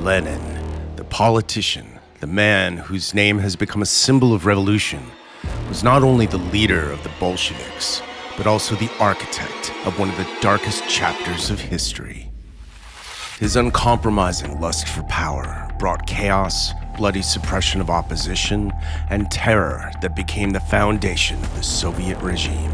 Lenin, the politician, the man whose name has become a symbol of revolution, was not only the leader of the Bolsheviks, but also the architect of one of the darkest chapters of history. His uncompromising lust for power brought chaos, bloody suppression of opposition, and terror that became the foundation of the Soviet regime.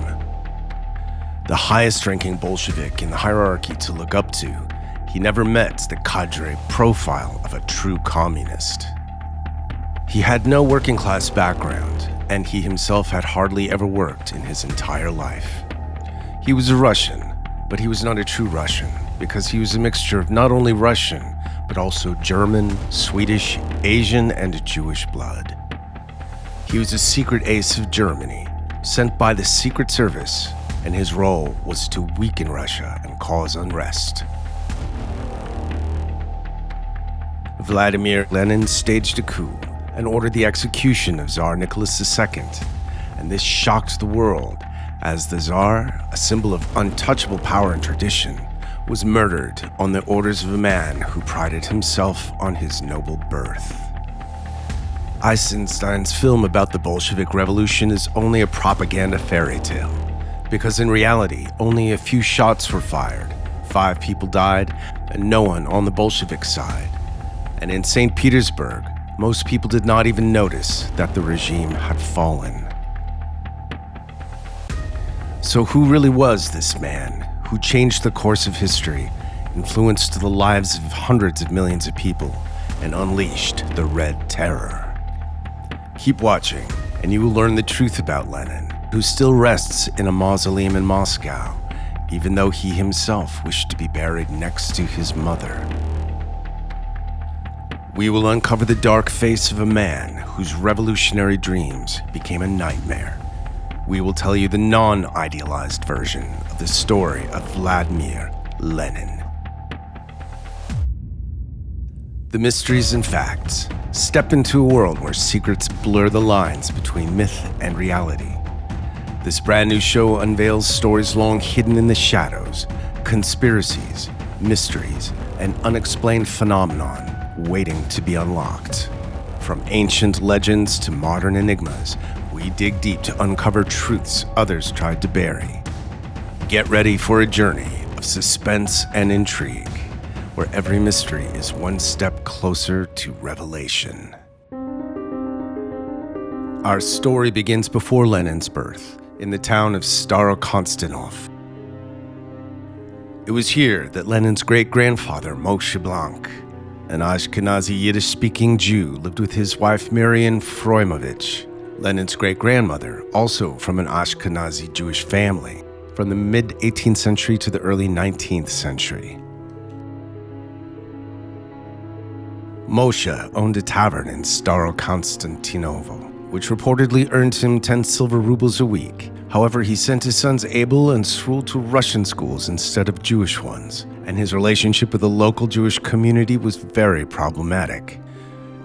The highest-ranking Bolshevik in the hierarchy to look up to, he never met the cadre profile of a true communist. He had no working-class background, and he himself had hardly ever worked in his entire life. He was a Russian, but he was not a true Russian, because he was a mixture of not only Russian, but also German, Swedish, Asian, and Jewish blood. He was a secret ace of Germany, sent by the Secret Service, and his role was to weaken Russia and cause unrest. Vladimir Lenin staged a coup and ordered the execution of Tsar Nicholas II, and this shocked the world as the Tsar, a symbol of untouchable power and tradition, was murdered on the orders of a man who prided himself on his noble birth. Eisenstein's film about the Bolshevik Revolution is only a propaganda fairy tale, because in reality, only a few shots were fired, 5 people died, and no one on the Bolshevik side. And in St. Petersburg, most people did not even notice that the regime had fallen. So who really was this man who changed the course of history, influenced the lives of hundreds of millions of people, and unleashed the Red Terror? Keep watching, and you will learn the truth about Lenin, who still rests in a mausoleum in Moscow, even though he himself wished to be buried next to his mother. We will uncover the dark face of a man whose revolutionary dreams became a nightmare. We will tell you the non-idealized version of the story of Vladimir Lenin. The mysteries and facts. Step into a world where secrets blur the lines between myth and reality. This brand new show unveils stories long hidden in the shadows, conspiracies, mysteries, and unexplained phenomenon waiting to be unlocked. From ancient legends to modern enigmas, we dig deep to uncover truths others tried to bury. Get ready for a journey of suspense and intrigue, where every mystery is one step closer to revelation. Our story begins before Lenin's birth, in the town of Starokonstantinov. It was here that Lenin's great-grandfather, Moshe Blanc, an Ashkenazi Yiddish-speaking Jew, lived with his wife Miriam Froimovich. Lenin's great-grandmother, also from an Ashkenazi Jewish family, from the mid-18th century to the early 19th century. Moshe owned a tavern in Starokonstantinovo, which reportedly earned him 10 silver rubles a week. However, he sent his sons Abel and Srul to Russian schools instead of Jewish ones, and his relationship with the local Jewish community was very problematic.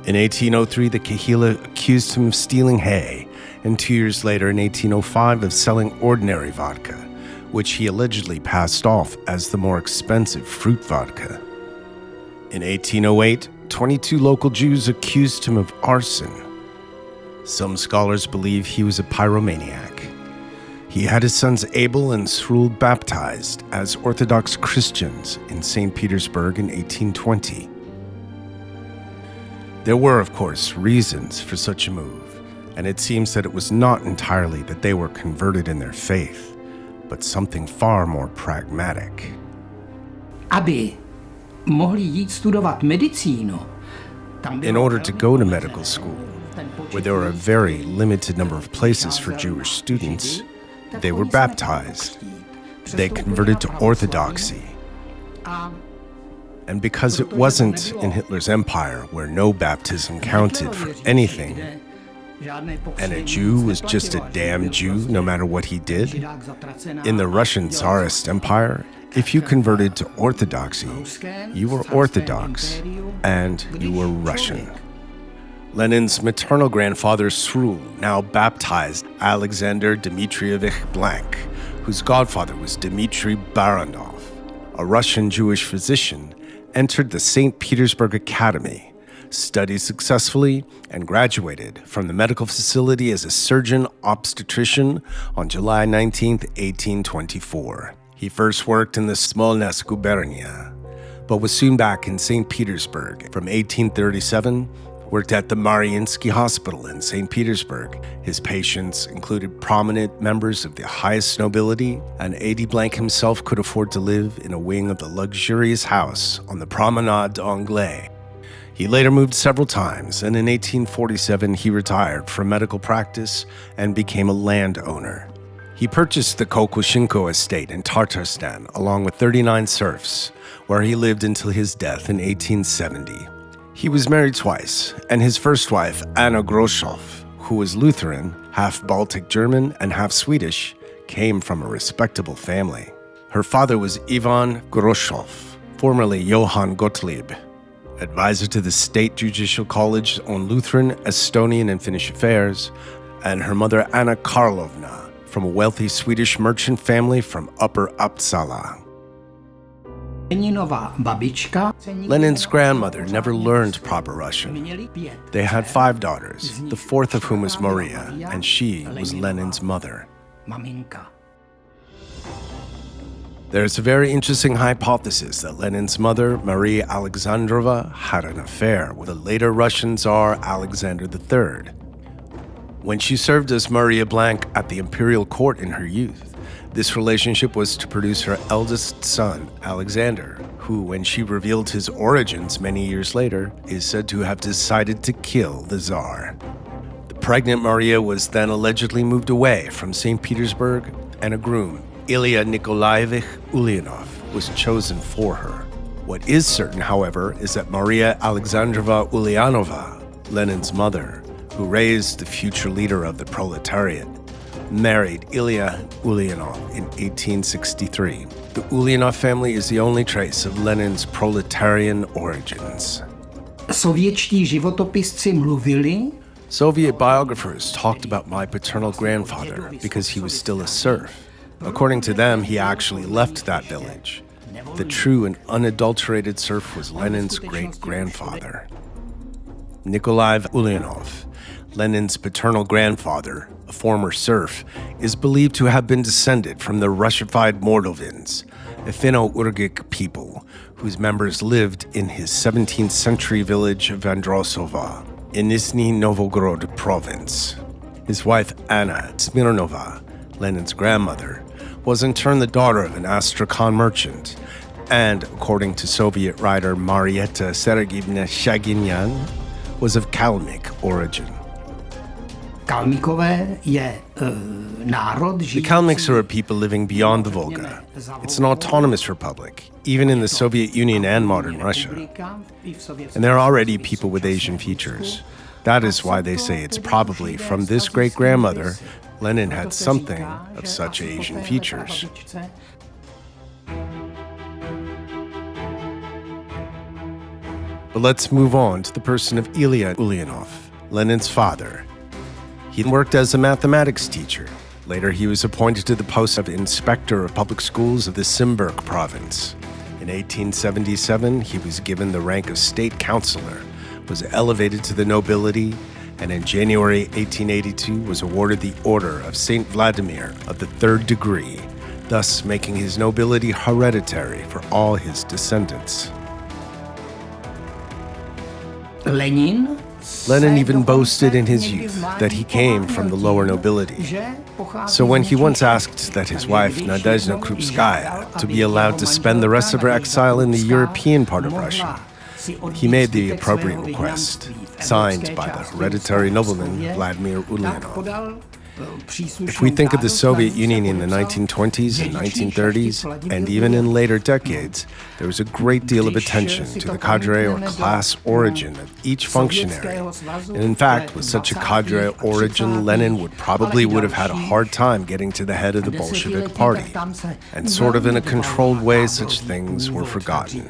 In 1803, the Kehillah accused him of stealing hay, and 2 years later, in 1805, of selling ordinary vodka, which he allegedly passed off as the more expensive fruit vodka. In 1808, 22 local Jews accused him of arson. Some scholars believe he was a pyromaniac. He had his sons Abel and Srul baptized as Orthodox Christians in St. Petersburg in 1820. There were, of course, reasons for such a move, and it seems that it was not entirely that they were converted in their faith, but something far more pragmatic. Aby mohli jít studovat medicínu. In order to go to medical school, where there were a very limited number of places for Jewish students, they were baptized. They converted to Orthodoxy. And because it wasn't in Hitler's empire where no baptism counted for anything, and a Jew was just a damn Jew no matter what he did, in the Russian Tsarist Empire, if you converted to Orthodoxy, you were Orthodox and you were Russian. Lenin's maternal grandfather Srul now baptized Alexander Dmitrievich Blank, whose godfather was Dmitry Baranov, a Russian Jewish physician entered the St. Petersburg Academy, studied successfully, and graduated from the medical facility as a surgeon obstetrician on July 19, 1824. He first worked in the Smolness gubernia, but was soon back in St. Petersburg. From 1837, worked at the Mariinsky Hospital in St. Petersburg. His patients included prominent members of the highest nobility, and A.D. Blank himself could afford to live in a wing of the luxurious house on the Promenade d'Anglais. He later moved several times, and in 1847 he retired from medical practice and became a landowner. He purchased the Kokushinko estate in Tatarstan along with 39 serfs, where he lived until his death in 1870. He was married twice, and his first wife, Anna Groschow, who was Lutheran, half Baltic German and half Swedish, came from a respectable family. Her father was Ivan Groschow, formerly Johann Gottlieb, advisor to the State Judicial College on Lutheran, Estonian, and Finnish affairs, and her mother Anna Karlovna, from a wealthy Swedish merchant family from Upper Uppsala. Lenin's grandmother never learned proper Russian. They had 5 daughters, the fourth of whom was Maria, and she was Lenin's mother. There's a very interesting hypothesis that Lenin's mother, Maria Alexandrova, had an affair with the later Russian Tsar Alexander III. When she served as Maria Blank at the imperial court in her youth, this relationship was to produce her eldest son, Alexander, who, when she revealed his origins many years later, is said to have decided to kill the Tsar. The pregnant Maria was then allegedly moved away from St. Petersburg, and a groom, Ilya Nikolaevich Ulyanov, was chosen for her. What is certain, however, is that Maria Alexandrova Ulyanova, Lenin's mother, who raised the future leader of the proletariat, married Ilya Ulyanov in 1863. The Ulyanov family is the only trace of Lenin's proletarian origins. Sovětští životopisci mluvili. Soviet biographers talked about my paternal grandfather because he was still a serf. According to them, he actually left that village. The true and unadulterated serf was Lenin's great-grandfather. Nikolai Ulyanov, Lenin's paternal grandfather, a former serf, is believed to have been descended from the Russified Mordovins, a Finno-Ugric people whose members lived in his 17th century village of Androsova in Nizhny Novgorod province. His wife Anna Smirnova, Lenin's grandmother, was in turn the daughter of an Astrakhan merchant, and, according to Soviet writer Marietta Sergeyevna Shaginyan, was of Kalmyk origin. The Kalmyks are a people living beyond the Volga. It's an autonomous republic, even in the Soviet Union and modern Russia. And there are already people with Asian features. That is why they say it's probably from this great-grandmother Lenin had something of such Asian features. But let's move on to the person of Ilya Ulyanov, Lenin's father. He worked as a mathematics teacher. Later, he was appointed to the post of inspector of public schools of the Simburg province. In 1877, he was given the rank of state councillor, was elevated to the nobility, and in January 1882 was awarded the Order of St. Vladimir of the 3rd degree, thus making his nobility hereditary for all his descendants. Lenin even boasted in his youth that he came from the lower nobility. So when he once asked that his wife, Nadezhda Krupskaya, to be allowed to spend the rest of her exile in the European part of Russia, he made the appropriate request, signed by the hereditary nobleman Vladimir Ulyanov. If we think of the Soviet Union in the 1920s and 1930s, and even in later decades, there was a great deal of attention to the cadre or class origin of each functionary. And in fact, with such a cadre origin, Lenin would have had a hard time getting to the head of the Bolshevik party. And sort of in a controlled way, such things were forgotten.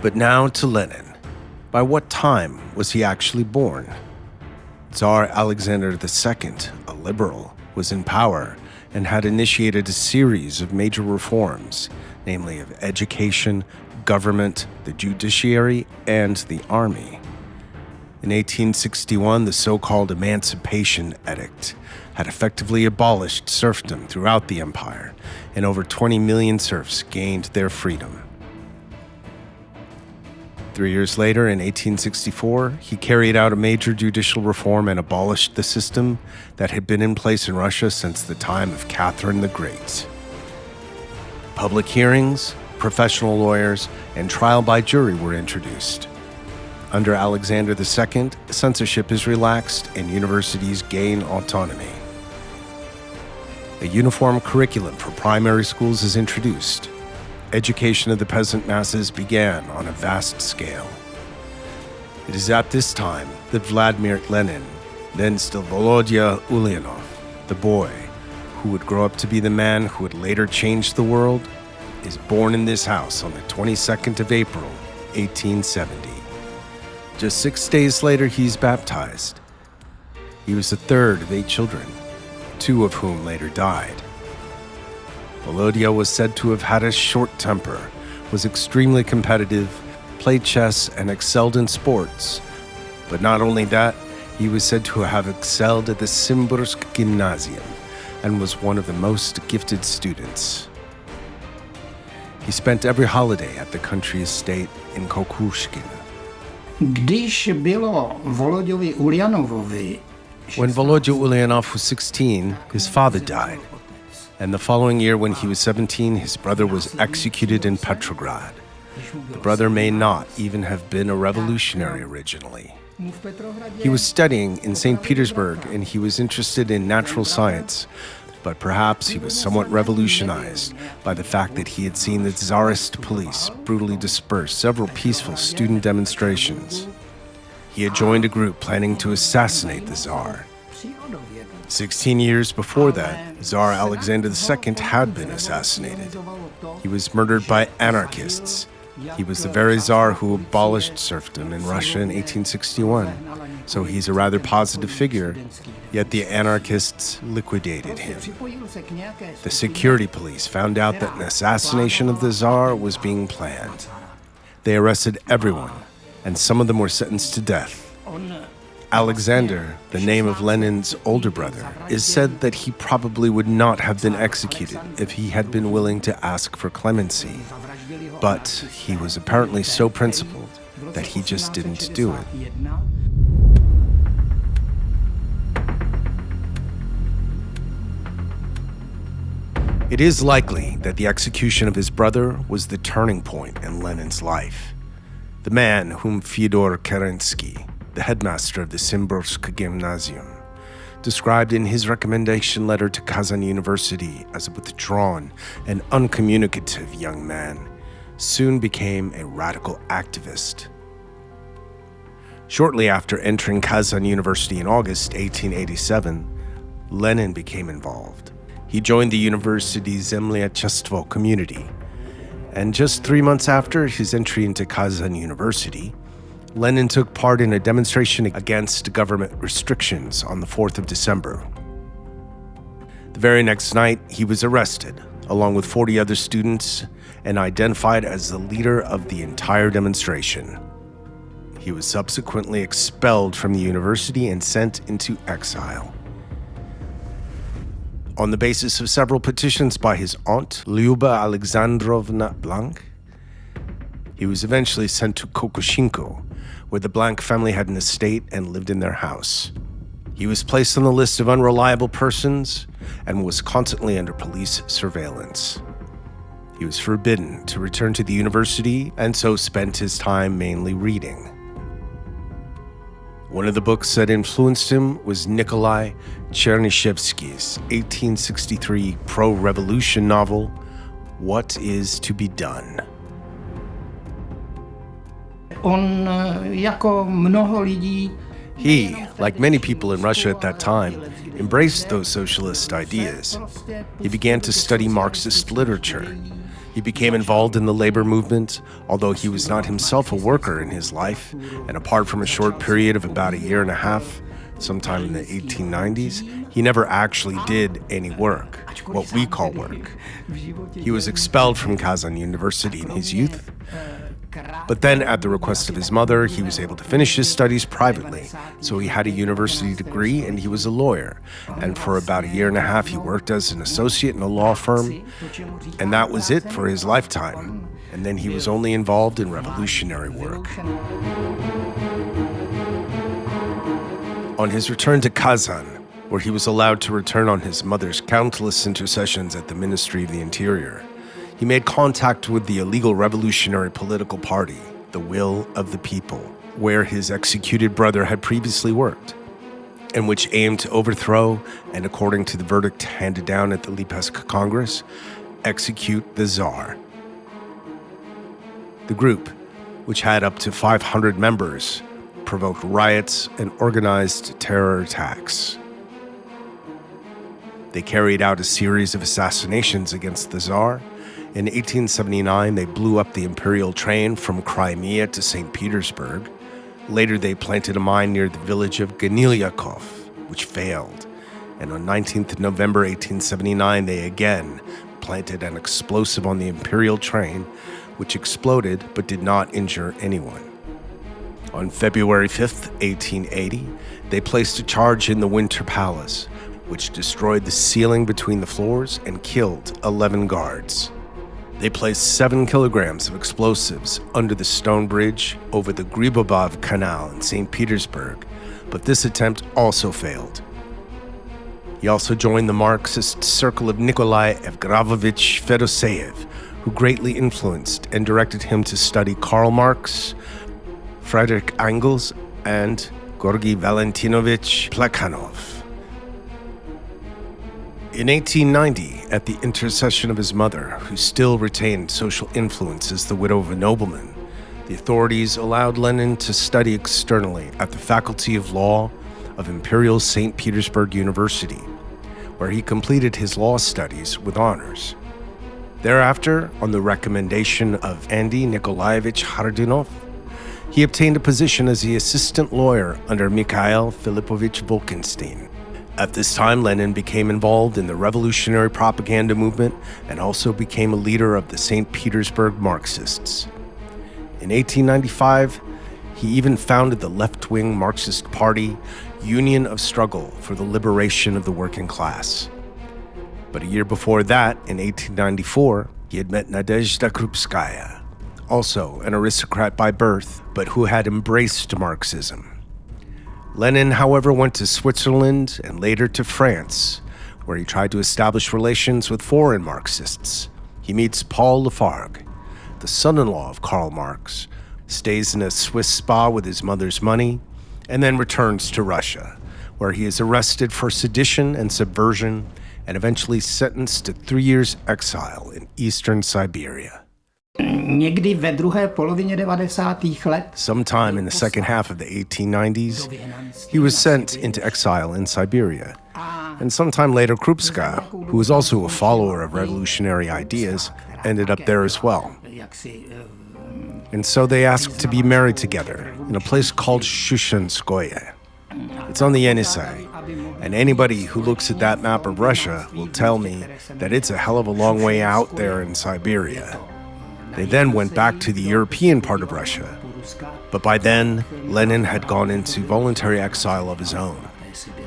But now to Lenin. By what time was he actually born? Tsar Alexander II, a liberal, was in power and had initiated a series of major reforms, namely of education, government, the judiciary, and the army. In 1861, the so-called Emancipation Edict had effectively abolished serfdom throughout the empire, and over 20 million serfs gained their freedom. 3 years later, in 1864, he carried out a major judicial reform and abolished the system that had been in place in Russia since the time of Catherine the Great. Public hearings, professional lawyers, and trial by jury were introduced. Under Alexander II, censorship is relaxed and universities gain autonomy. A uniform curriculum for primary schools is introduced. Education of the peasant masses began on a vast scale. It is at this time that Vladimir Lenin, then still Volodya Ulyanov, the boy who would grow up to be the man who would later change the world, is born in this house on the 22nd of April, 1870. Just 6 days later, he's baptized. He was the third of 8 children, 2 of whom later died. Volodya was said to have had a short temper, was extremely competitive, played chess, and excelled in sports. But not only that, he was said to have excelled at the Simbursk Gymnasium and was one of the most gifted students. He spent every holiday at the country estate in Kokushkin. Když bylo Volodyovi Uljanovovi When Volodya Ulyanov was 16, his father died. And the following year, when he was 17, his brother was executed in Petrograd. The brother may not even have been a revolutionary originally. He was studying in St. Petersburg and he was interested in natural science, but perhaps he was somewhat revolutionized by the fact that he had seen the Tsarist police brutally disperse several peaceful student demonstrations. He had joined a group planning to assassinate the Tsar. 16 years before that, Tsar Alexander II had been assassinated. He was murdered by anarchists. He was the very Tsar who abolished serfdom in Russia in 1861, so he's a rather positive figure, yet the anarchists liquidated him. The security police found out that an assassination of the Tsar was being planned. They arrested everyone, and some of them were sentenced to death. Alexander, the name of Lenin's older brother, is said that he probably would not have been executed if he had been willing to ask for clemency. But he was apparently so principled that he just didn't do it. It is likely that the execution of his brother was the turning point in Lenin's life. The man whom Fyodor Kerensky, the headmaster of the Simbursk Gymnasium, described in his recommendation letter to Kazan University as a withdrawn and uncommunicative young man, soon became a radical activist. Shortly after entering Kazan University in August 1887, Lenin became involved. He joined the university's Zemlyachestvo community, and just 3 months after his entry into Kazan University, Lenin took part in a demonstration against government restrictions on the 4th of December. The very next night, he was arrested, along with 40 other students, and identified as the leader of the entire demonstration. He was subsequently expelled from the university and sent into exile. On the basis of several petitions by his aunt, Lyuba Alexandrovna Blank, he was eventually sent to Kokushinko, where the Blank family had an estate and lived in their house. He was placed on the list of unreliable persons and was constantly under police surveillance. He was forbidden to return to the university and so spent his time mainly reading. One of the books that influenced him was Nikolai Chernyshevsky's 1863 pro-revolution novel, What Is to Be Done? He, like many people in Russia at that time, embraced those socialist ideas. He began to study Marxist literature. He became involved in the labor movement, although he was not himself a worker in his life, and apart from a short period of about a year and a half, sometime in the 1890s, he never actually did any work, what we call work. He was expelled from Kazan University in his youth, but then at the request of his mother, he was able to finish his studies privately. So he had a university degree and he was a lawyer. And for about a year and a half, he worked as an associate in a law firm. And that was it for his lifetime. And then he was only involved in revolutionary work. On his return to Kazan, where he was allowed to return on his mother's countless intercessions at the Ministry of the Interior, he made contact with the illegal revolutionary political party, the Will of the People, where his executed brother had previously worked, and which aimed to overthrow and, according to the verdict handed down at the Lipetsk Congress, execute the Tsar. The group, which had up to 500 members, provoked riots and organized terror attacks. They carried out a series of assassinations against the Tsar. In 1879, they blew up the imperial train from Crimea to St. Petersburg. Later, they planted a mine near the village of Gnilyakov, which failed. And on 19th November 1879, they again planted an explosive on the imperial train, which exploded but did not injure anyone. On February 5th, 1880, they placed a charge in the Winter Palace, which destroyed the ceiling between the floors and killed 11 guards. They placed 7 kilograms of explosives under the stone bridge over the Gribobov Canal in St. Petersburg, but this attempt also failed. He also joined the Marxist circle of Nikolai Evgrafovich Fedoseev, who greatly influenced and directed him to study Karl Marx, Friedrich Engels, and Georgy Valentinovich Plekhanov. In 1890, at the intercession of his mother, who still retained social influence as the widow of a nobleman, the authorities allowed Lenin to study externally at the Faculty of Law of Imperial St. Petersburg University, where he completed his law studies with honors. Thereafter, on the recommendation of Andy Nikolaevich Hardinov, he obtained a position as the assistant lawyer under Mikhail Filipovich Volkenstein. At this time, Lenin became involved in the revolutionary propaganda movement and also became a leader of the St. Petersburg Marxists. In 1895, he even founded the left-wing Marxist party, Union of Struggle for the Liberation of the Working Class. But a year before that, in 1894, he had met Nadezhda Krupskaya, also an aristocrat by birth, but who had embraced Marxism. Lenin, however, went to Switzerland and later to France, where he tried to establish relations with foreign Marxists. He meets Paul Lafargue, the son-in-law of Karl Marx, stays in a Swiss spa with his mother's money, and then returns to Russia, where he is arrested for sedition and subversion and eventually sentenced to 3 years' exile in eastern Siberia. Někdy ve druhé polovině 90. let. Sometime in the second half of the 1890s, he was sent into exile in Siberia. And sometime later, Krupskaya, who was also a follower of revolutionary ideas, ended up there as well. And so they asked to be married together in a place called Shushenskoye. It's on the Yenisei, and anybody who looks at that map of Russia will tell me that it's a hell of a long way out there in Siberia. They then went back to the European part of Russia, but by then, Lenin had gone into voluntary exile of his own.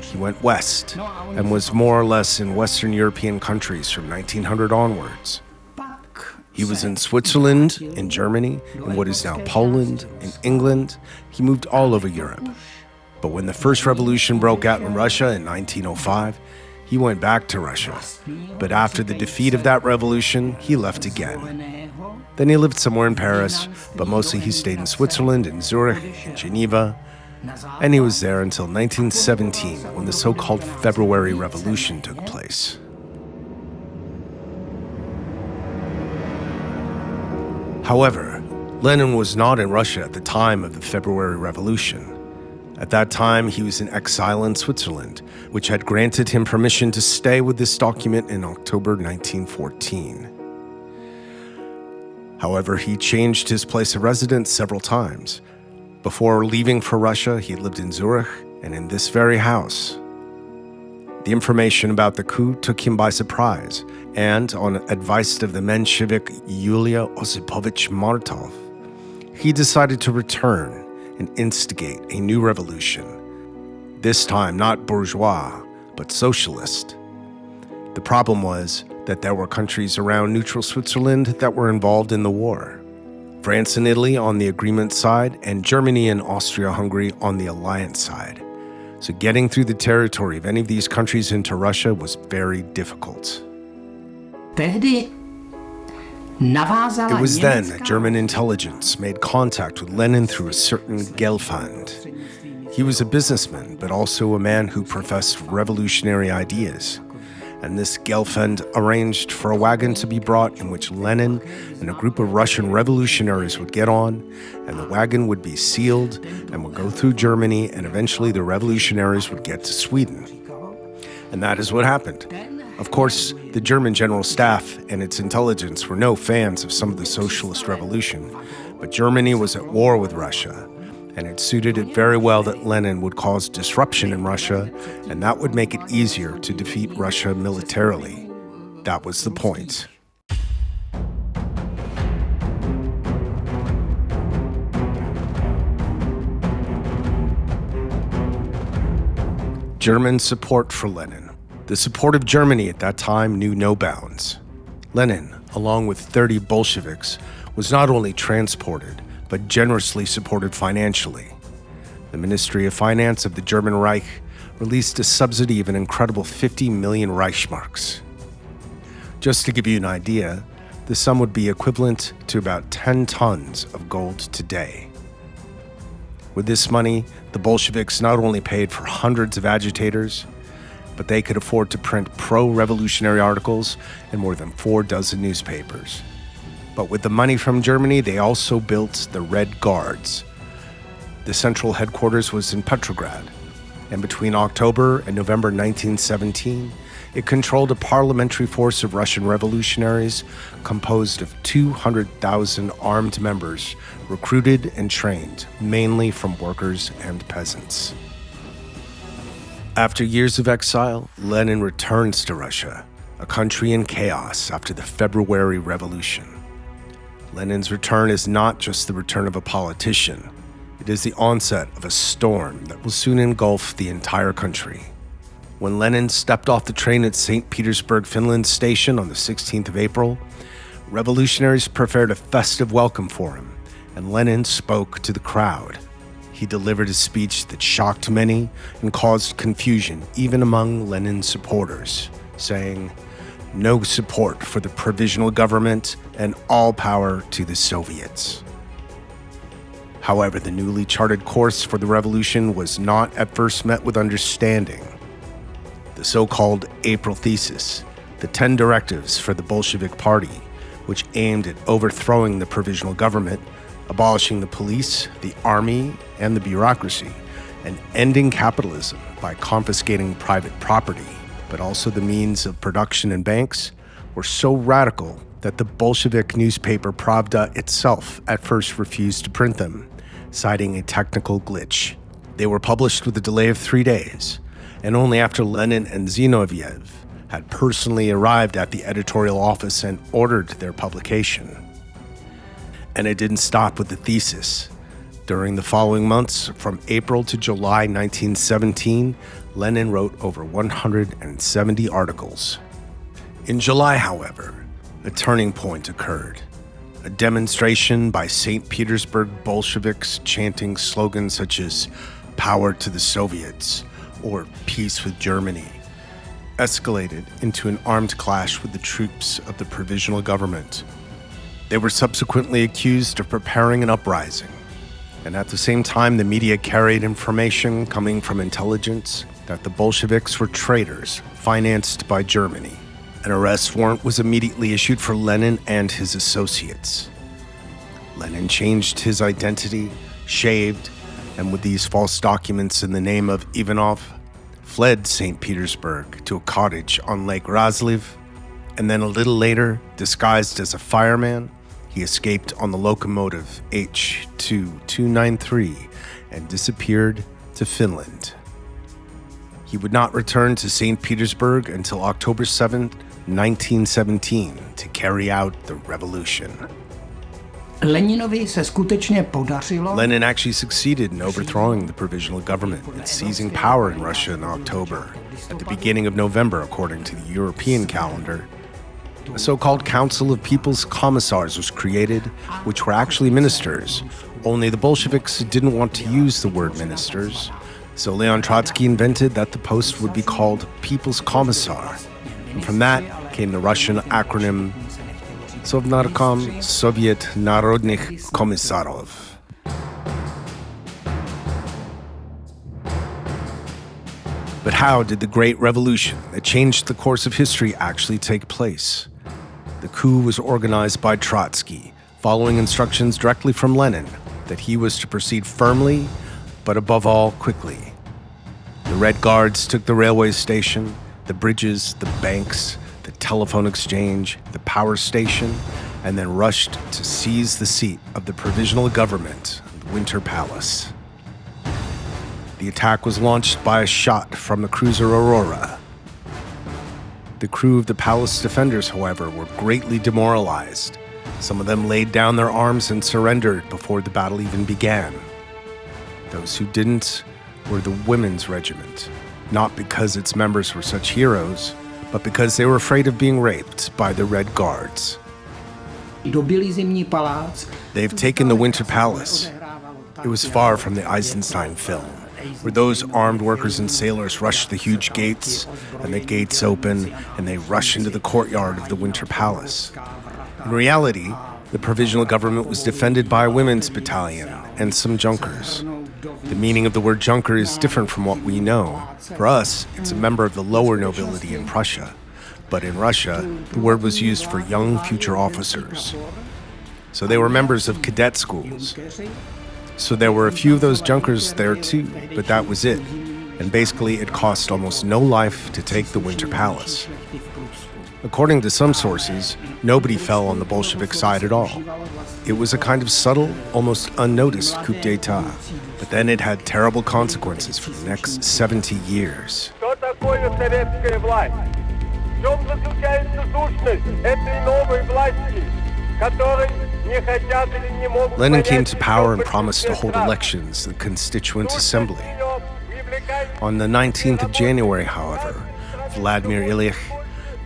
He went west and was more or less in Western European countries from 1900 onwards. He was in Switzerland, in Germany, in what is now Poland, in England. He moved all over Europe. But when the first revolution broke out in Russia in 1905, he went back to Russia. But after the defeat of that revolution, he left again. Then he lived somewhere in Paris, but mostly he stayed in Switzerland, in Zurich, in Geneva, and he was there until 1917, when the so-called February Revolution took place. However, Lenin was not in Russia at the time of the February Revolution. At that time, he was in exile in Switzerland, which had granted him permission to stay with this document in October 1914. However, he changed his place of residence several times. Before leaving for Russia, he lived in Zurich, and in this very house. The information about the coup took him by surprise, and on advice of the Menshevik Yulia Osipovich Martov, he decided to return and instigate a new revolution, this time not bourgeois, but socialist. The problem was that there were countries around neutral Switzerland that were involved in the war. France and Italy on the agreement side, and Germany and Austria-Hungary on the alliance side. So getting through the territory of any of these countries into Russia was very difficult. Tehdy navázala It was then německá- German intelligence made contact with Lenin through a certain Gelfand. He was a businessman, but also a man who professed revolutionary ideas. And this Gelfand arranged for a wagon to be brought in which Lenin and a group of Russian revolutionaries would get on, and the wagon would be sealed and would go through Germany, and eventually the revolutionaries would get to Sweden. And that is what happened. Of course, the German general staff and its intelligence were no fans of some of the socialist revolution, but Germany was at war with Russia, and it suited it very well that Lenin would cause disruption in Russia, and that would make it easier to defeat Russia militarily. That was the point. German support for Lenin. The support of Germany at that time knew no bounds. Lenin, along with 30 Bolsheviks, was not only transported, but generously supported financially. The Ministry of Finance of the German Reich released a subsidy of an incredible 50 million Reichsmarks. Just to give you an idea, the sum would be equivalent to about 10 tons of gold today. With this money, the Bolsheviks not only paid for hundreds of agitators, but they could afford to print pro-revolutionary articles in more than 4 dozen newspapers. But with the money from Germany, they also built the Red Guards. The central headquarters was in Petrograd, and between October and November 1917, it controlled a parliamentary force of Russian revolutionaries composed of 200,000 armed members, recruited and trained, mainly from workers and peasants. After years of exile, Lenin returns to Russia, a country in chaos after the February Revolution. Lenin's return is not just the return of a politician. It is the onset of a storm that will soon engulf the entire country. When Lenin stepped off the train at St. Petersburg, Finland station on the 16th of April, revolutionaries prepared a festive welcome for him, and Lenin spoke to the crowd. He delivered a speech that shocked many and caused confusion even among Lenin's supporters, saying, "No support for the provisional government and all power to the Soviets." However, the newly charted course for the revolution was not at first met with understanding. The so-called April Thesis, the 10 directives for the Bolshevik Party, which aimed at overthrowing the provisional government, abolishing the police, the army, and the bureaucracy, and ending capitalism by confiscating private property, but also the means of production and banks, were so radical that the Bolshevik newspaper Pravda itself at first refused to print them, citing a technical glitch. They were published with a delay of 3 days, and only after Lenin and Zinoviev had personally arrived at the editorial office and ordered their publication. And it didn't stop with the thesis. During the following months, from April to July 1917, Lenin wrote over 170 articles. In July, however, a turning point occurred. A demonstration by St. Petersburg Bolsheviks chanting slogans such as "Power to the Soviets" or "Peace with Germany" escalated into an armed clash with the troops of the provisional government. They were subsequently accused of preparing an uprising, and at the same time the media carried information coming from intelligence that the Bolsheviks were traitors financed by Germany. An arrest warrant was immediately issued for Lenin and his associates. Lenin changed his identity, shaved, and with these false documents in the name of Ivanov, fled St. Petersburg to a cottage on Lake Razliv, and then a little later, disguised as a fireman, he escaped on the locomotive H2293 and disappeared to Finland. He would not return to St. Petersburg until October 7, 1917, to carry out the revolution. Leninovi se skutečně podařilo. Lenin actually succeeded in overthrowing the provisional government and seizing power in Russia in October. At the beginning of November, according to the European calendar, a so-called Council of People's Commissars was created, which were actually ministers. Only the Bolsheviks didn't want to use the word ministers, so Leon Trotsky invented that the post would be called People's Commissar. And from that came the Russian acronym Sovnarkom Soviet Narodnych Komissarov. But how did the Great Revolution that changed the course of history actually take place? The coup was organized by Trotsky, following instructions directly from Lenin that he was to proceed firmly, but above all, quickly. The Red Guards took the railway station, the bridges, the banks, the telephone exchange, the power station, and then rushed to seize the seat of the provisional government, the Winter Palace. The attack was launched by a shot from the cruiser Aurora. The crew of the palace defenders, however, were greatly demoralized. Some of them laid down their arms and surrendered before the battle even began. Those who didn't were the Women's Regiment, not because its members were such heroes, but because they were afraid of being raped by the Red Guards. They've taken the Winter Palace. It was far from the Eisenstein film, where those armed workers and sailors rush the huge gates, and the gates open, and they rush into the courtyard of the Winter Palace. In reality, the provisional government was defended by a women's battalion and some junkers. The meaning of the word junker is different from what we know. For us, it's a member of the lower nobility in Prussia. But in Russia, the word was used for young future officers. So they were members of cadet schools. So there were a few of those junkers there too, but that was it. And basically, it cost almost no life to take the Winter Palace. According to some sources, nobody fell on the Bolshevik side at all. It was a kind of subtle, almost unnoticed coup d'etat, but then it had terrible consequences for the next 70 years. Lenin came to power and promised to hold elections, the Constituent Assembly. On the 19th of January, however, Vladimir Ilyich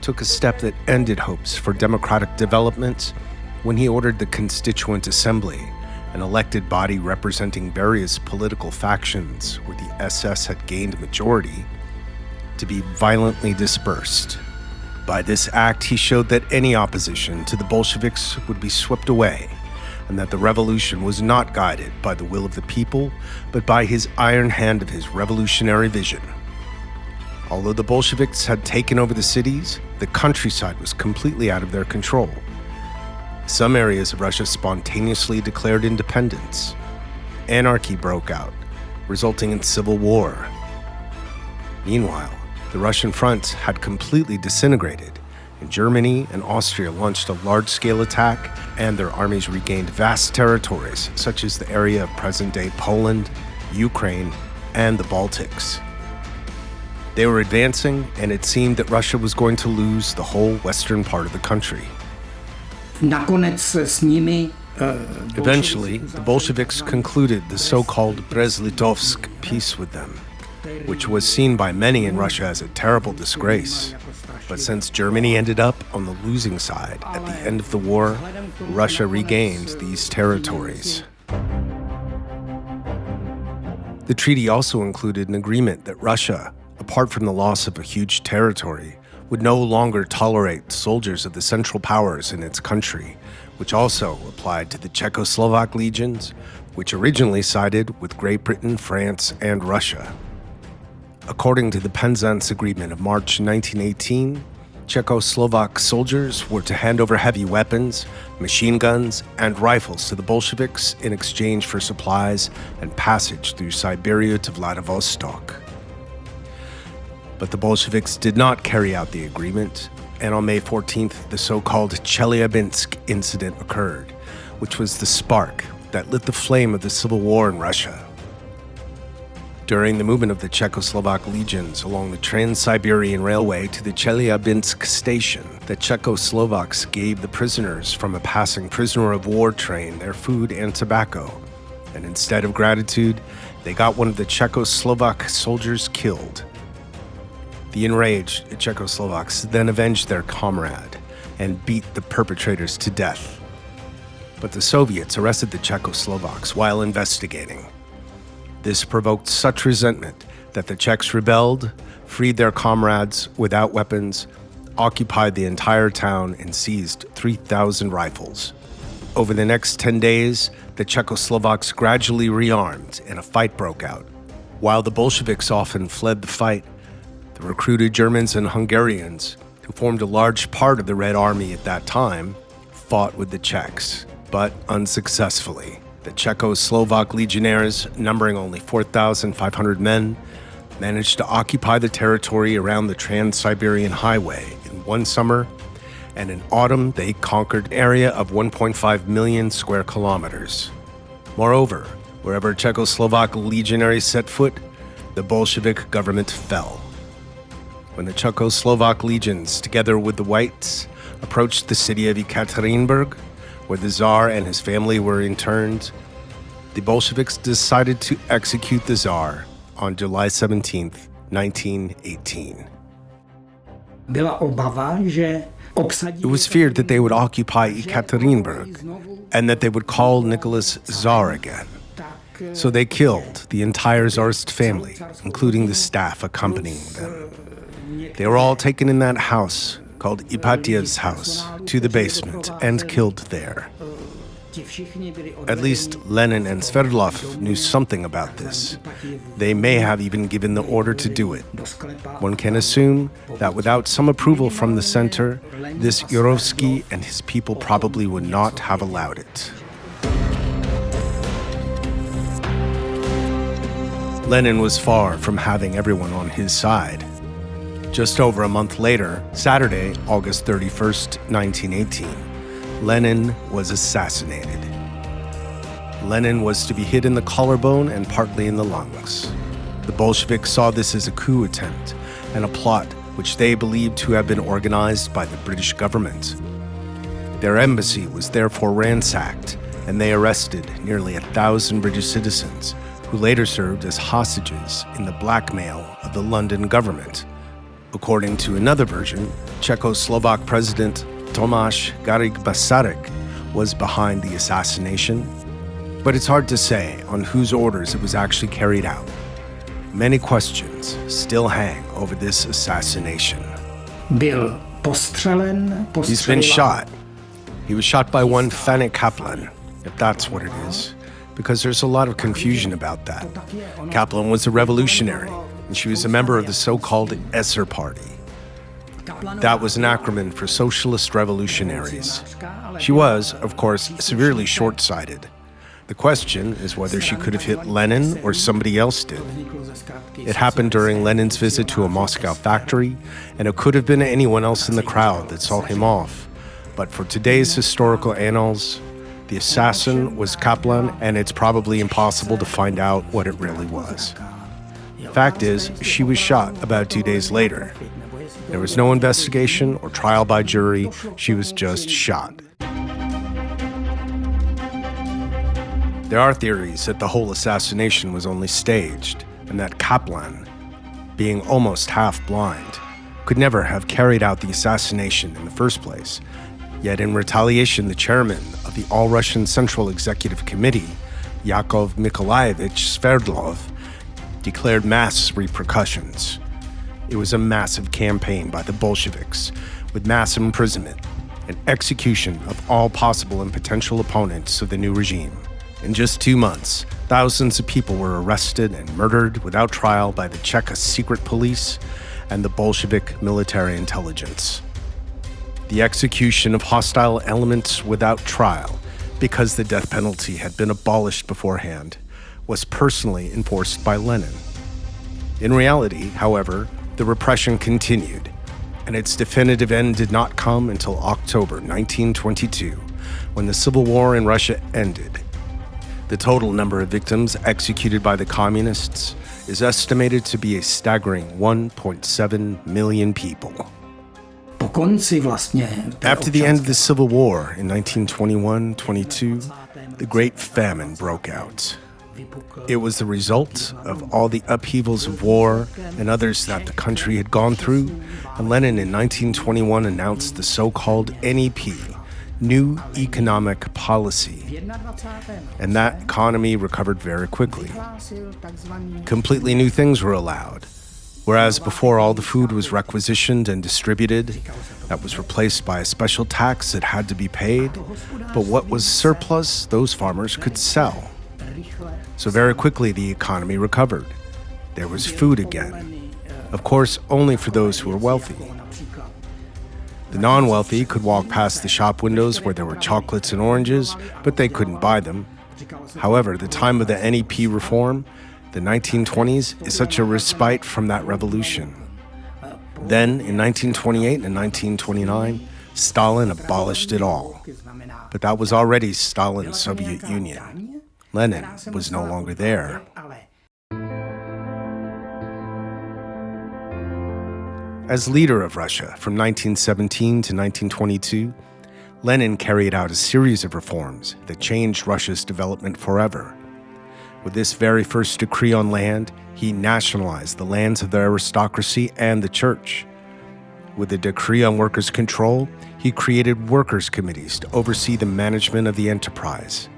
took a step that ended hopes for democratic development when he ordered the Constituent Assembly, an elected body representing various political factions where the SS had gained a majority, to be violently dispersed. By this act, he showed that any opposition to the Bolsheviks would be swept away, and that the revolution was not guided by the will of the people, but by his iron hand of his revolutionary vision. Although the Bolsheviks had taken over the cities, the countryside was completely out of their control. Some areas of Russia spontaneously declared independence. Anarchy broke out, resulting in civil war. Meanwhile, the Russian front had completely disintegrated, and Germany and Austria launched a large-scale attack, and their armies regained vast territories, such as the area of present-day Poland, Ukraine, and the Baltics. They were advancing, and it seemed that Russia was going to lose the whole western part of the country. Eventually, the Bolsheviks concluded the so-called Brest-Litovsk peace with them, which was seen by many in Russia as a terrible disgrace. But since Germany ended up on the losing side at the end of the war, Russia regained these territories. The treaty also included an agreement that Russia, apart from the loss of a huge territory, would no longer tolerate soldiers of the Central Powers in its country, which also applied to the Czechoslovak legions, which originally sided with Great Britain, France, and Russia. According to the Penzance Agreement of March 1918, Czechoslovak soldiers were to hand over heavy weapons, machine guns, and rifles to the Bolsheviks in exchange for supplies and passage through Siberia to Vladivostok. But the Bolsheviks did not carry out the agreement, and on May 14th, the so-called Chelyabinsk incident occurred, which was the spark that lit the flame of the civil war in Russia. During the movement of the Czechoslovak legions along the Trans-Siberian Railway to the Chelyabinsk station, the Czechoslovaks gave the prisoners from a passing prisoner of war train their food and tobacco, and instead of gratitude, they got one of the Czechoslovak soldiers killed. The enraged Czechoslovaks then avenged their comrade and beat the perpetrators to death. But the Soviets arrested the Czechoslovaks while investigating. This provoked such resentment that the Czechs rebelled, freed their comrades without weapons, occupied the entire town, and seized 3,000 rifles. Over the next 10 days, the Czechoslovaks gradually rearmed and a fight broke out. While the Bolsheviks often fled the fight, the recruited Germans and Hungarians, who formed a large part of the Red Army at that time, fought with the Czechs, but unsuccessfully. The Czechoslovak legionnaires, numbering only 4,500 men, managed to occupy the territory around the Trans-Siberian Highway in one summer, and in autumn they conquered an area of 1.5 million square kilometers. Moreover, wherever Czechoslovak legionaries set foot, the Bolshevik government fell. When the Czechoslovak legions, together with the Whites, approached the city of Ekaterinburg, where the Tsar and his family were interned, the Bolsheviks decided to execute the Tsar on July 17, 1918. It was feared that they would occupy Ekaterinburg and that they would call Nicholas Tsar again. So they killed the entire Tsarist family, including the staff accompanying them. They were all taken in that house, called Ipatiev's house, to the basement and killed there. At least Lenin and Sverdlov knew something about this. They may have even given the order to do it. One can assume that without some approval from the center, this Yurovsky and his people probably would not have allowed it. Lenin was far from having everyone on his side. Just over a month later, Saturday, August 31st, 1918, Lenin was assassinated. Lenin was to be hit in the collarbone and partly in the lungs. The Bolsheviks saw this as a coup attempt and a plot which they believed to have been organized by the British government. Their embassy was therefore ransacked, and they arrested nearly 1,000 British citizens who later served as hostages in the blackmail of the London government. According to another version, Czechoslovak President Tomáš Garrigue-Masaryk was behind the assassination, but it's hard to say on whose orders it was actually carried out. Many questions still hang over this assassination. He's been shot. He was shot by one Fanny Kaplan, if that's what it is, because there's a lot of confusion about that. Kaplan was a revolutionary, and she was a member of the so-called Esser Party. That was an acronym for Socialist Revolutionaries. She was, of course, severely short-sighted. The question is whether she could have hit Lenin or somebody else did. It happened during Lenin's visit to a Moscow factory, and it could have been anyone else in the crowd that saw him off. But for today's historical annals, the assassin was Kaplan, and it's probably impossible to find out what it really was. Fact is, she was shot about 2 days later. There was no investigation or trial by jury. She was just shot. There are theories that the whole assassination was only staged, and that Kaplan, being almost half blind, could never have carried out the assassination in the first place. Yet in retaliation, the chairman of the All-Russian Central Executive Committee, Yakov Nikolaevich Sverdlov, declared mass repercussions. It was a massive campaign by the Bolsheviks, with mass imprisonment and execution of all possible and potential opponents of the new regime. In just 2 months, thousands of people were arrested and murdered without trial by the Czech secret police and the Bolshevik military intelligence. The execution of hostile elements without trial, because the death penalty had been abolished beforehand, was personally enforced by Lenin. In reality, however, the repression continued, and its definitive end did not come until October 1922, when the civil war in Russia ended. The total number of victims executed by the communists is estimated to be a staggering 1.7 million people. After the end of the Civil War in 1921-22, the Great Famine broke out. It was the result of all the upheavals of war and others that the country had gone through, and Lenin in 1921 announced the so-called NEP, New Economic Policy, and that economy recovered very quickly. Completely new things were allowed. Whereas before all the food was requisitioned and distributed, that was replaced by a special tax that had to be paid, but what was surplus, those farmers could sell. So very quickly the economy recovered. There was food again. Of course, only for those who were wealthy. The non-wealthy could walk past the shop windows where there were chocolates and oranges, but they couldn't buy them. However, the time of the NEP reform, the 1920s, is such a respite from that revolution. Then, in 1928 and 1929, Stalin abolished it all. But that was already Stalin's Soviet Union. Lenin was no longer there. As leader of Russia from 1917 to 1922, Lenin carried out a series of reforms that changed Russia's development forever. With this very first decree on land, he nationalized the lands of the aristocracy and the church. With the decree on workers' control, he created workers' committees to oversee the management of the enterprise.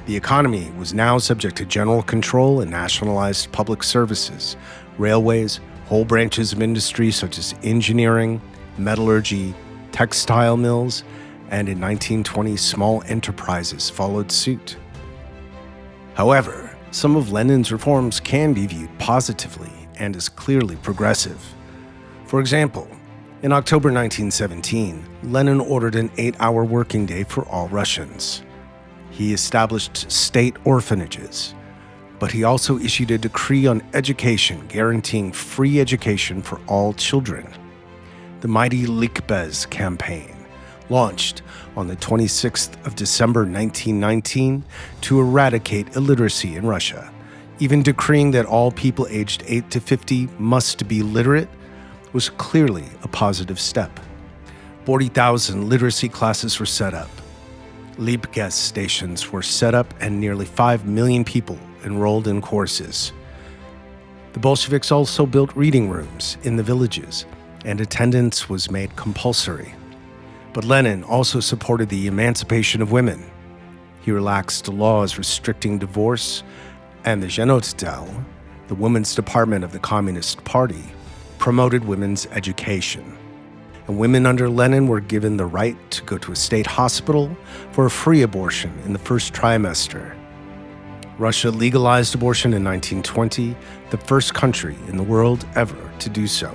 The economy was now subject to general control and nationalized public services, railways, whole branches of industry such as engineering, metallurgy, textile mills, and in 1920, small enterprises followed suit. However, some of Lenin's reforms can be viewed positively and as clearly progressive. For example, in October 1917, Lenin ordered an 8-hour working day for all Russians. He established state orphanages, but he also issued a decree on education guaranteeing free education for all children. The mighty Likhbez campaign, launched on the 26th of December 1919 to eradicate illiteracy in Russia, even decreeing that all people aged 8 to 50 must be literate, was clearly a positive step. 40,000 literacy classes were set up. Likhbez stations were set up and nearly 5 million people enrolled in courses. The Bolsheviks also built reading rooms in the villages, and attendance was made compulsory. But Lenin also supported the emancipation of women. He relaxed laws restricting divorce, and the Zhenotdel, the women's department of the Communist Party, promoted women's education. And women under Lenin were given the right to go to a state hospital for a free abortion in the first trimester. Russia legalized abortion in 1920, the first country in the world ever to do so.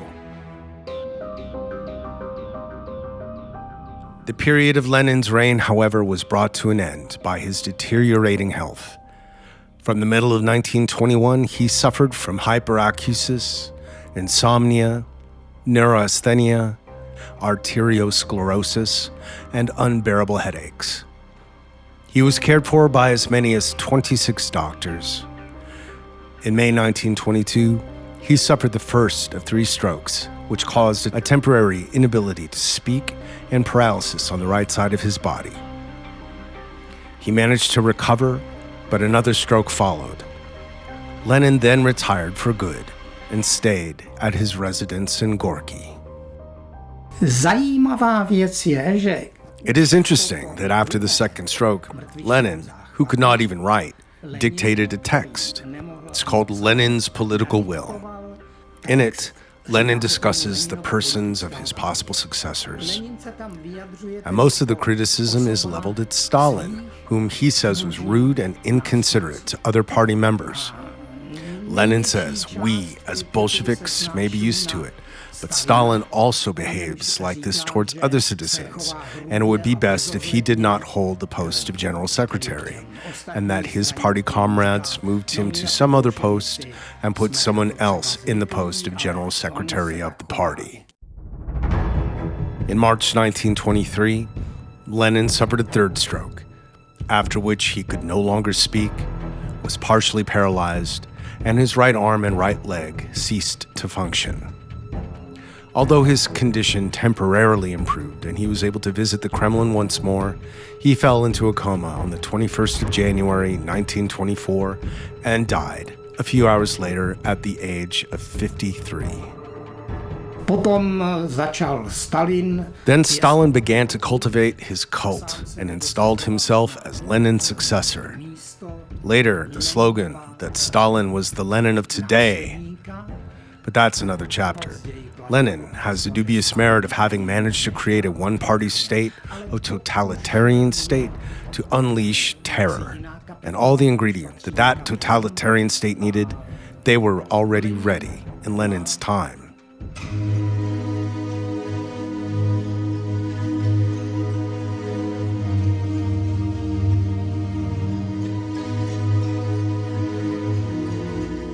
The period of Lenin's reign, however, was brought to an end by his deteriorating health. From the middle of 1921, he suffered from hyperacusis, insomnia, neurasthenia, arteriosclerosis, and unbearable headaches. He was cared for by as many as 26 doctors. In May 1922, he suffered the first of 3 strokes, which caused a temporary inability to speak and paralysis on the right side of his body. He managed to recover, but another stroke followed. Lenin then retired for good and stayed at his residence in Gorky. It is interesting that after the second stroke, Lenin, who could not even write, dictated a text. It's called Lenin's Political Will. In it, Lenin discusses the persons of his possible successors. And most of the criticism is leveled at Stalin, whom he says was rude and inconsiderate to other party members. Lenin says we, as Bolsheviks, may be used to it, but Stalin also behaves like this towards other citizens, and it would be best if he did not hold the post of General Secretary, and that his party comrades moved him to some other post and put someone else in the post of General Secretary of the party. In March 1923, Lenin suffered a third stroke. after which he could no longer speak, was partially paralyzed, and his right arm and right leg ceased to function. Although his condition temporarily improved and he was able to visit the Kremlin once more, he fell into a coma on the 21st of January, 1924, and died a few hours later at the age of 53. Then Stalin began to cultivate his cult and installed himself as Lenin's successor. Later, the slogan that Stalin was the Lenin of today. But that's another chapter. Lenin has the dubious merit of having managed to create a one-party state, a totalitarian state, to unleash terror. And all the ingredients that that totalitarian state needed, they were already ready in Lenin's time.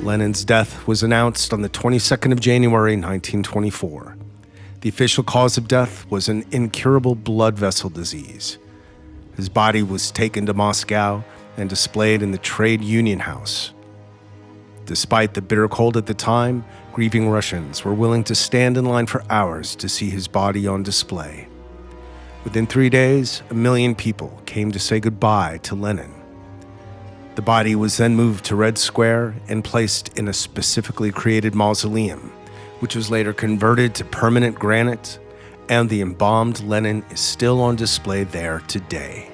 Lenin's death was announced on the 22nd of January, 1924. The official cause of death was an incurable blood vessel disease. His body was taken to Moscow and displayed in the Trade Union House. Despite the bitter cold at the time, grieving Russians were willing to stand in line for hours to see his body on display. Within 3 days, 1 million people came to say goodbye to Lenin. The body was then moved to Red Square and placed in a specifically created mausoleum, which was later converted to permanent granite, and the embalmed Lenin is still on display there today.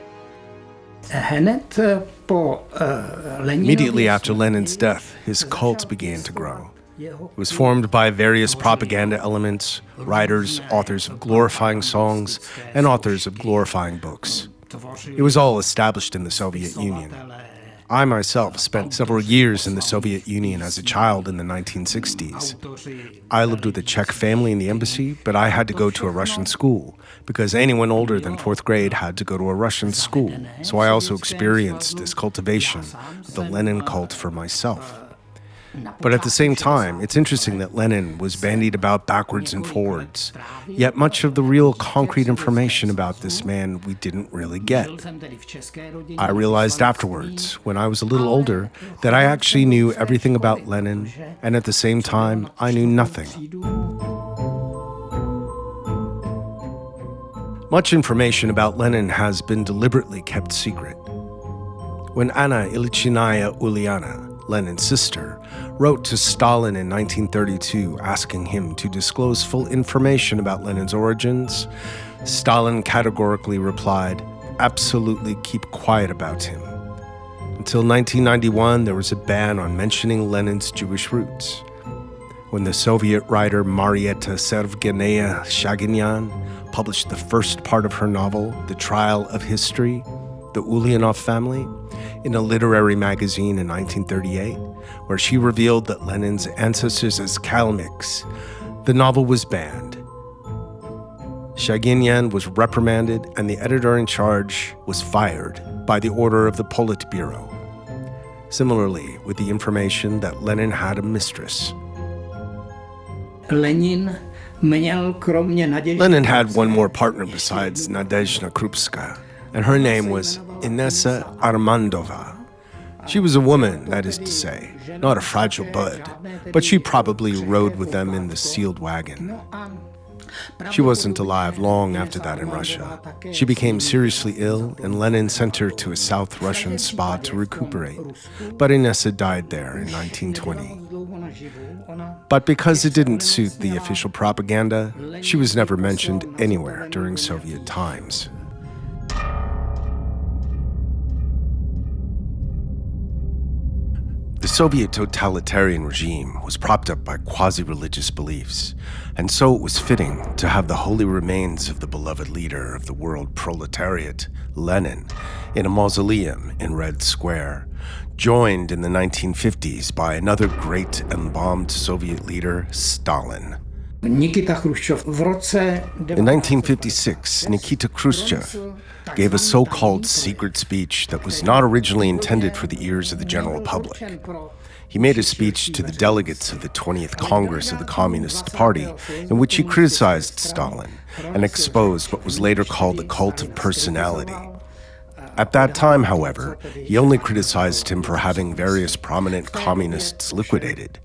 Immediately after Lenin's death, his cult began to grow. It was formed by various propaganda elements, writers, authors of glorifying songs, and authors of glorifying books. It was all established in the Soviet Union. I myself spent several years in the Soviet Union as a child in the 1960s. I lived with a Czech family in the embassy, but I had to go to a Russian school because anyone older than 4th grade had to go to a Russian school. So I also experienced this cultivation of the Lenin cult for myself. But at the same time, it's interesting that Lenin was bandied about backwards and forwards. Yet much of the real concrete information about this man we didn't really get. I realized afterwards, when I was a little older, that I actually knew everything about Lenin, and at the same time, I knew nothing. Much information about Lenin has been deliberately kept secret. When Anna Ilyichinaya Uliana, Lenin's sister, wrote to Stalin in 1932 asking him to disclose full information about Lenin's origins, Stalin categorically replied, "Absolutely keep quiet about him." Until 1991, there was a ban on mentioning Lenin's Jewish roots. When the Soviet writer Marietta Sergeyevna Shaginyan published the first part of her novel, The Trial of History, The Ulyanov Family, in a literary magazine in 1938, where she revealed that Lenin's ancestors as Kalmyks, the novel was banned. Shaginyan was reprimanded, and the editor in charge was fired by the order of the Politburo. Similarly, with the information that Lenin had a mistress. Lenin had one more partner besides Nadezhda Krupskaya, and her name was Inessa Armandova. She was a woman, that is to say, not a fragile bud, but she probably rode with them in the sealed wagon. She wasn't alive long after that in Russia. She became seriously ill, and Lenin sent her to a South Russian spa to recuperate. But Inessa died there in 1920. But because it didn't suit the official propaganda, she was never mentioned anywhere during Soviet times. The Soviet totalitarian regime was propped up by quasi-religious beliefs, and so it was fitting to have the holy remains of the beloved leader of the world proletariat, Lenin, in a mausoleum in Red Square, joined in the 1950s by another great embalmed Soviet leader, Stalin. In 1956, Nikita Khrushchev gave a so-called secret speech that was not originally intended for the ears of the general public. He made a speech to the delegates of the 20th Congress of the Communist Party in which he criticized Stalin and exposed what was later called the cult of personality. At that time, however, he only criticized him for having various prominent communists liquidated.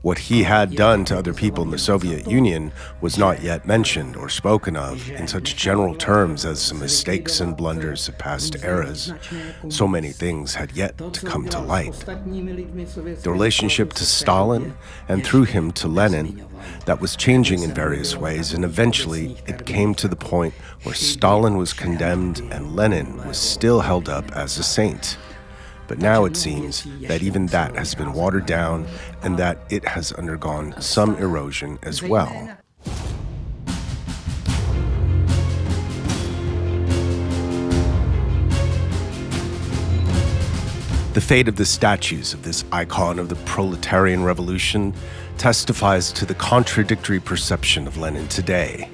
What he had done to other people in the Soviet Union was not yet mentioned or spoken of in such general terms as some mistakes and blunders of past eras. So many things had yet to come to light. The relationship to Stalin, and through him to Lenin, that was changing in various ways, and eventually it came to the point where Stalin was condemned and Lenin was still held up as a saint. But now it seems that even that has been watered down and that it has undergone some erosion as well. The fate of the statues of this icon of the proletarian revolution testifies to the contradictory perception of Lenin today.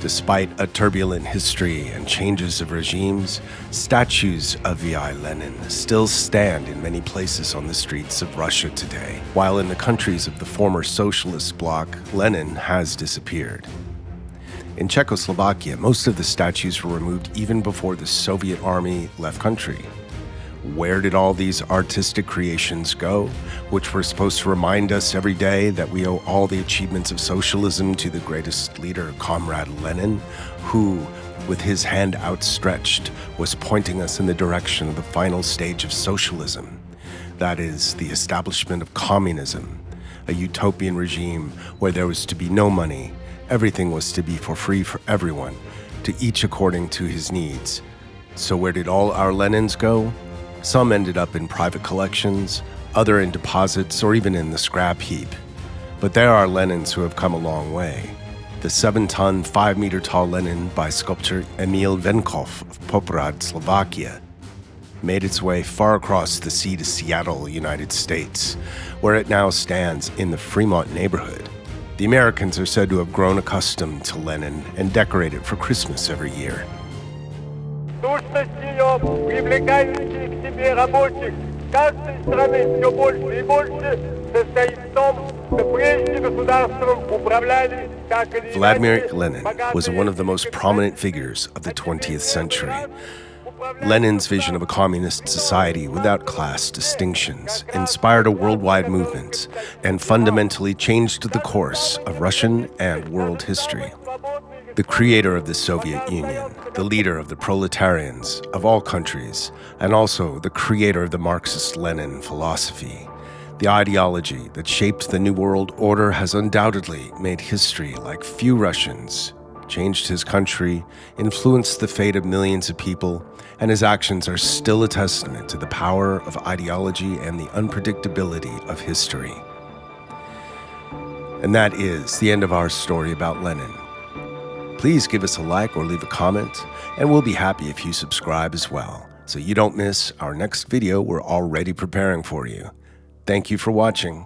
Despite a turbulent history and changes of regimes, statues of V.I. Lenin still stand in many places on the streets of Russia today, while in the countries of the former socialist bloc, Lenin has disappeared. In Czechoslovakia, most of the statues were removed even before the Soviet army left country. Where did all these artistic creations go, which were supposed to remind us every day that we owe all the achievements of socialism to the greatest leader, Comrade Lenin, who, with his hand outstretched, was pointing us in the direction of the final stage of socialism, that is, the establishment of communism, a utopian regime where there was to be no money, everything was to be for free for everyone, to each according to his needs. So where did all our Lenins go? Some ended up in private collections, other in deposits, or even in the scrap heap. But there are Lenins who have come a long way. The 7-ton, 5-meter-tall Lenin by sculptor Emil Venkov of Poprad, Slovakia, made its way far across the sea to Seattle, United States, where it now stands in the Fremont neighborhood. The Americans are said to have grown accustomed to Lenin and decorate it for Christmas every year. Vladimir Lenin was one of the most prominent figures of the 20th century. Lenin's vision of a communist society without class distinctions inspired a worldwide movement and fundamentally changed the course of Russian and world history. The creator of the Soviet Union, the leader of the proletarians of all countries, and also the creator of the Marxist-Lenin philosophy. The ideology that shaped the New World Order has undoubtedly made history like few Russians, changed his country, influenced the fate of millions of people, and his actions are still a testament to the power of ideology and the unpredictability of history. And that is the end of our story about Lenin. Please give us a like or leave a comment, and we'll be happy if you subscribe as well, so you don't miss our next video we're already preparing for you. Thank you for watching.